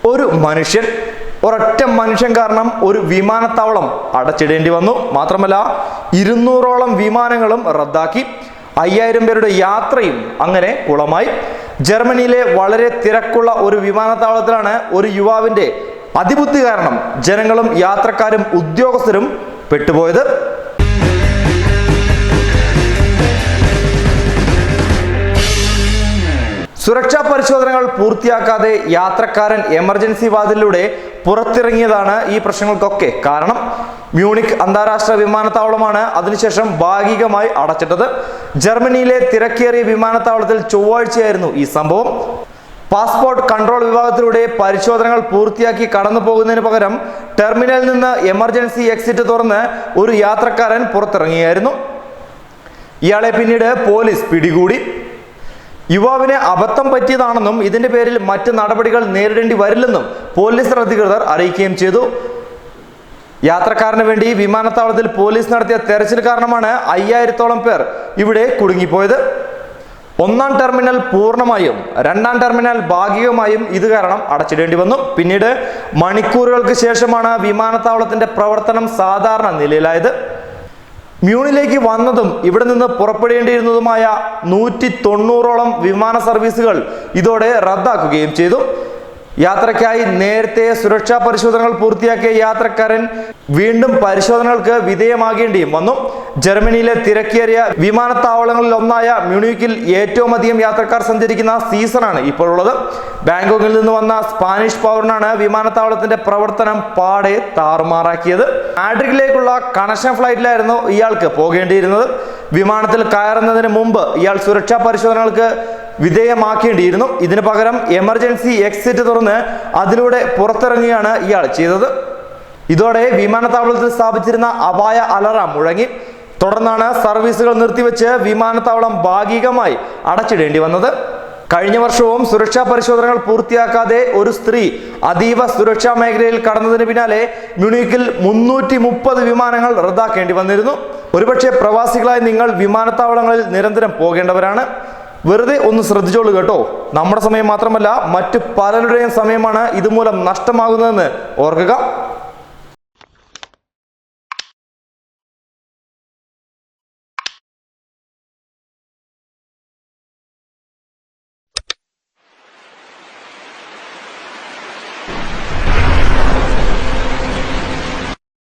ഒരു മനുഷ്യൻ, ഒരൊറ്റ മനുഷ്യൻ കാരണം ഒരു വിമാനത്താവളം അടച്ചിടേണ്ടി വന്നു. മാത്രമല്ല 200ഓളം വിമാനങ്ങളും റദ്ദാക്കി. 5000 പേരുടെ യാത്രയും അങ്ങനെ കുളമായി. ജർമ്മനിയിലെ വളരെ തിരക്കുള്ള ഒരു വിമാനത്താവളത്തിലാണ് ഒരു യുവാവിന്റെ അതിബുദ്ധി കാരണം ജനങ്ങളും യാത്രക്കാരും ഉദ്യോഗസ്ഥരും പെട്ടുപോയത്. സുരക്ഷാ പരിശോധനകൾ പൂർത്തിയാക്കാതെ യാത്രക്കാരൻ എമർജൻസി വാതിലിലൂടെ പുറത്തിറങ്ങിയതാണ് ഈ പ്രശ്നങ്ങൾക്കൊക്കെ കാരണം. മ്യൂണിക് അന്താരാഷ്ട്ര വിമാനത്താവളമാണ് അതിനുശേഷം ഭാഗികമായി അടച്ചിട്ടത്. ജർമ്മനിയിലെ തിരക്കേറിയ വിമാനത്താവളത്തിൽ ചൊവ്വാഴ്ചയായിരുന്നു ഈ സംഭവം. പാസ്പോർട്ട് കൺട്രോൾ വിഭാഗത്തിലൂടെ പരിശോധനകൾ പൂർത്തിയാക്കി കടന്നു പോകുന്നതിന് പകരം ടെർമിനലിൽ നിന്ന് എമർജൻസി എക്സിറ്റ് തുറന്ന് ഒരു യാത്രക്കാരൻ പുറത്തിറങ്ങിയായിരുന്നു. ഇയാളെ പിന്നീട് പോലീസ് പിടികൂടി. യുവാവിന് അബദ്ധം പറ്റിയതാണെന്നും ഇതിന്റെ പേരിൽ മറ്റ് നടപടികൾ നേരിടേണ്ടി വരില്ലെന്നും പോലീസ് അധികൃതർ അറിയിക്കുകയും ചെയ്തു. യാത്രക്കാരന് വേണ്ടി വിമാനത്താവളത്തിൽ പോലീസ് നടത്തിയ തെരച്ചിൽ കാരണമാണ് 5000ഓളം പേർ ഇവിടെ കുടുങ്ങിപ്പോയത്. ഒന്നാം ടെർമിനൽ പൂർണ്ണമായും രണ്ടാം ടെർമിനൽ ഭാഗികമായും ഇത് കാരണം അടച്ചിടേണ്ടി വന്നു. പിന്നീട് മണിക്കൂറുകൾക്ക് ശേഷമാണ് വിമാനത്താവളത്തിന്റെ പ്രവർത്തനം സാധാരണ നിലയിലായത്. മ്യൂണിലേക്ക് വന്നതും ഇവിടെ നിന്ന് പുറപ്പെടേണ്ടിയിരുന്നതുമായ 190ഓളം വിമാന സർവീസുകൾ ഇതോടെ റദ്ദാക്കുകയും ചെയ്തു. യാത്രയ്ക്കായി നേരത്തെ സുരക്ഷാ പരിശോധനകൾ പൂർത്തിയാക്കിയ യാത്രക്കാരൻ വീണ്ടും പരിശോധനകൾക്ക് വിധേയമാകേണ്ടിയും വന്നു. ജർമ്മനിയിലെ തിരക്കേറിയ വിമാനത്താവളങ്ങളിൽ ഒന്നായ മ്യൂണിക്കിൽ ഏറ്റവും അധികം യാത്രക്കാർ സഞ്ചരിക്കുന്ന സീസണാണ് ഇപ്പോഴുള്ളത്. ബാങ്കോക്കിൽ നിന്ന് വന്ന സ്പാനിഷ് പൗരനാണ് വിമാനത്താവളത്തിന്റെ പ്രവർത്തനം പാടെ താറുമാറാക്കിയത്. മാഡ്രിഡിലേക്കുള്ള കണക്ഷൻ ഫ്ലൈറ്റിലായിരുന്നു ഇയാൾക്ക് പോകേണ്ടിയിരുന്നത്. വിമാനത്തിൽ കയറുന്നതിന് മുമ്പ് ഇയാൾ സുരക്ഷാ പരിശോധനകൾക്ക് വിധേയമാക്കേണ്ടിയിരുന്നു. ഇതിനു പകരം എമർജൻസി എക്സിറ്റ് തുറന്ന് അതിലൂടെ പുറത്തിറങ്ങുകയാണ് ഇയാൾ ചെയ്തത്. ഇതോടെ വിമാനത്താവളത്തിൽ സ്ഥാപിച്ചിരുന്ന അപായ അലാറം മുഴങ്ങി. തുടർന്നാണ് സർവീസുകൾ നിർത്തിവെച്ച് വിമാനത്താവളം ഭാഗികമായി അടച്ചിടേണ്ടി വന്നത്. കഴിഞ്ഞ വർഷവും സുരക്ഷാ പരിശോധനകൾ പൂർത്തിയാക്കാതെ ഒരു സ്ത്രീ അതീവ സുരക്ഷാ മേഖലയിൽ കടന്നതിന് പിന്നാലെ മ്യൂണിക്കിൽ 330 വിമാനങ്ങൾ റദ്ദാക്കേണ്ടി വന്നിരുന്നു. ഒരുപക്ഷെ പ്രവാസികളായി നിങ്ങൾ വിമാനത്താവളങ്ങളിൽ നിരന്തരം പോകേണ്ടവരാണ്. വെറുതെ ഒന്ന് ശ്രദ്ധിച്ചോളൂ കേട്ടോ. നമ്മുടെ സമയം മാത്രമല്ല മറ്റു പലരുടെയും സമയമാണ് ഇതുമൂലം നഷ്ടമാകുന്നതെന്ന് ഓർക്കുക.